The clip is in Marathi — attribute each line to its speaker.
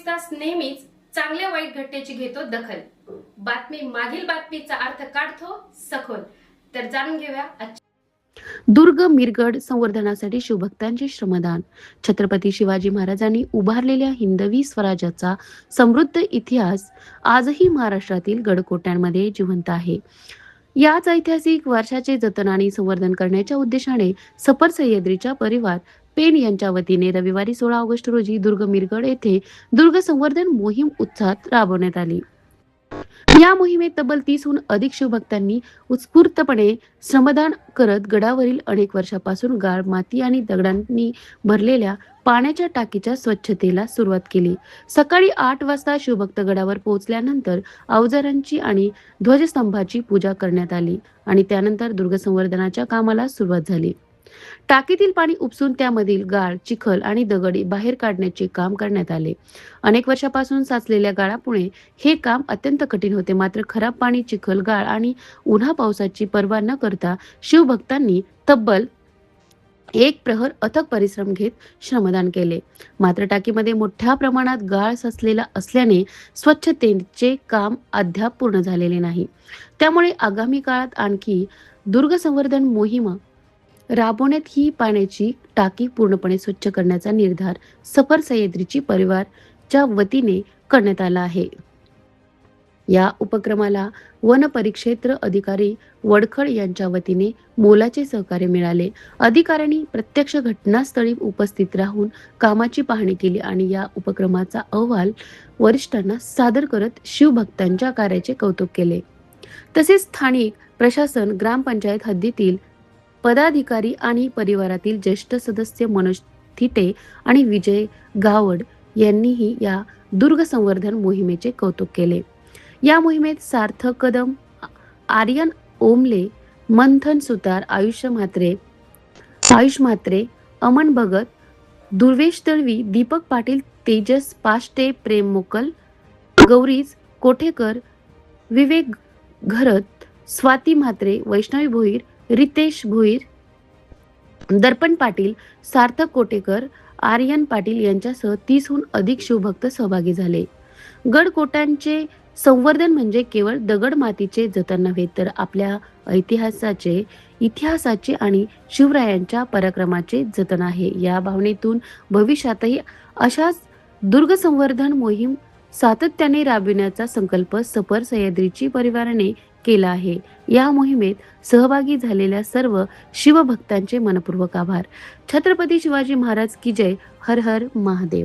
Speaker 1: तास नेहमीच चांगल्या वाईट घटनेची घेतो दखल. बातमी मागील बातमीचा अर्थ काढतो सखोल. तर जाणून घेऊया
Speaker 2: दुर्ग मिरगड संवर्धनासाठी शिवभक्तांचे श्रमदान. छत्रपती शिवाजी महाराजांनी उभारलेल्या हिंदवी स्वराज्याचा समृद्ध इतिहास आजही महाराष्ट्रातील गडकोट्यांमध्ये जिवंत आहे. याच ऐतिहासिक वारशाचे जतन आणि संवर्धन करण्याच्या उद्देशाने सफर सह्याद्रीच्या परिवार पेण यांच्या वतीने रविवारी 16 ऑगस्ट रोजी दुर्ग मिरगड येथे दुर्ग संवर्धन मोहीम उत्साहात राबवण्यात आली. या मोहिमेत तब्बल 30हून अधिक शिवभक्तांनी उत्स्फूर्तपणे श्रमदान करत गडावरील अनेक वर्षापासून गाळ, माती आणि दगडांनी भरलेल्या पाण्याच्या टाकीच्या स्वच्छतेला सुरुवात केली. सकाळी 8 वाजता शिवभक्त गडावर पोहोचल्यानंतर अवजारांची आणि ध्वजस्तंभाची पूजा करण्यात आली आणि त्यानंतर दुर्ग संवर्धनाच्या कामाला सुरुवात झाली. टाकीतील पाणी उपसून त्यामधील गाळ, चिखल आणि दगड बाहेर काढण्याचे काम करण्यात आले. अनेक वर्षापासून साचलेल्या गाळामुळे हे काम अत्यंत कठीण होते. मात्र खराब पाणी, चिखल, गाळ आणि उन्हा पावसाची पर्वा न करता शिवभक्तांनी तब्बल 1 प्रहर अथक परिश्रम घेत श्रमदान केले. मात्र टाकीमध्ये मोठ्या प्रमाणात गाळ साचलेला असल्याने स्वच्छतेचे काम अद्याप पूर्ण झालेले नाही. त्यामुळे आगामी काळात आणखी दुर्ग संवर्धन मोहीम राबवण्यात ही पाण्याची टाकी पूर्णपणे स्वच्छ करण्याचा निर्धार सफर सह्याद्रीची परिवारच्या वतीने करण्यात आला आहे. या उपक्रमाला वन परिक्षेत्र अधिकारी वडखळ यांच्या वतीने मोलाचे सहकार्य मिळाले. अधिकाऱ्यांनी प्रत्यक्ष घटनास्थळी उपस्थित राहून कामाची पाहणी केली आणि या उपक्रमाचा अहवाल वरिष्ठांना सादर करत शिवभक्तांच्या कार्याचे कौतुक केले. तसेच स्थानिक प्रशासन, ग्रामपंचायत हद्दीतील पदाधिकारी आणि परिवारातील ज्येष्ठ सदस्य मनोज थिटे आणि विजय गावड यांनीही या दुर्ग संवर्धन मोहिमेचे कौतुक केले. या मोहिमेत सार्थक कदम, आर्यन ओमले, मंथन सुतार, आयुष म्हात्रे, अमन भगत, दुर्वेश दळवी, दीपक पाटील, तेजस पाष्टे, प्रेम मोकल, गौरीज कोठेकर, विवेक घरत, स्वाती म्हात्रे, वैष्णवी भोईर, रितेश भोईर, दर्पण पाटील, सार्थक कोटेकर, आर्यन पाटील यांच्यासह 30हून अधिक शिवभक्त सहभागी झाले. गडकोटांचे संवर्धन म्हणजे केवळ दगड मातीचे जतन नव्हे, तर आपल्या इतिहासाचे आणि शिवरायांच्या पराक्रमाचे जतन आहे. या भावनेतून भविष्यातही अशाच दुर्ग संवर्धन मोहीम सातत्याने राबविण्याचा संकल्प सफर सह्याद्रीची परिवाराने केला आहे. या मोहिमेत सहभागी झालेल्या सर्व शिवभक्तांचे मनपूर्वक आभार. छत्रपती शिवाजी महाराज की जय. हर हर महादेव.